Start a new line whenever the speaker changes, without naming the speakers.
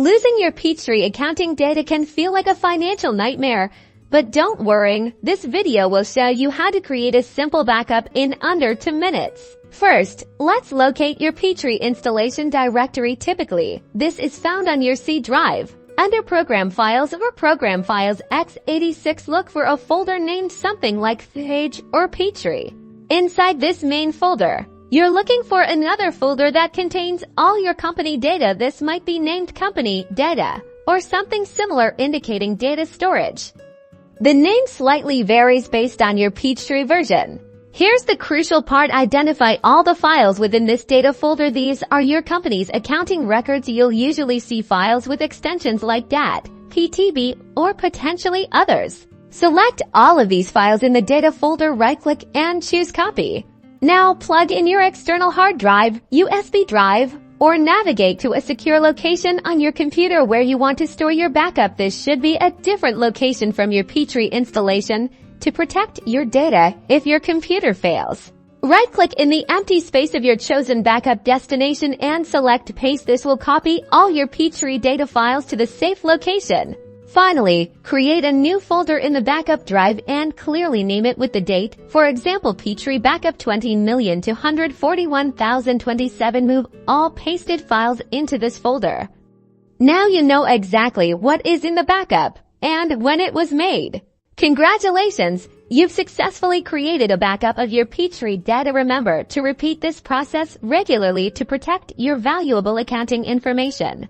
Losing your Peachtree accounting data can feel like a financial nightmare, but don't worry, this video will show you how to create a simple backup in under 2 minutes. First, let's locate your Peachtree installation directory. Typically, this is found on your C drive. Under Program Files or Program Files x86, look for a folder named something like Page or Peachtree. Inside this main folder, you're looking for another folder that contains all your company data. This might be named Company Data or something similar, indicating data storage. The name slightly varies based on your Peachtree version. Here's the crucial part: identify all the files within this data folder. These are your company's accounting records. You'll usually see files with extensions like DAT, PTB, or potentially others. Select all of these files in the data folder, right-click, and choose Copy. Now plug in your external hard drive, USB drive, or navigate to a secure location on your computer where you want to store your backup. This should be a different location from your Peachtree installation to protect your data if your computer fails. Right-click in the empty space of your chosen backup destination and select Paste. This will copy all your Peachtree data files to the safe location. Finally, create a new folder in the backup drive and clearly name it with the date. For example, Peachtree Backup 20,241,027. Move all pasted files into this folder. Now you know exactly what is in the backup and when it was made. Congratulations! You've successfully created a backup of your Peachtree data. Remember to repeat this process regularly to protect your valuable accounting information.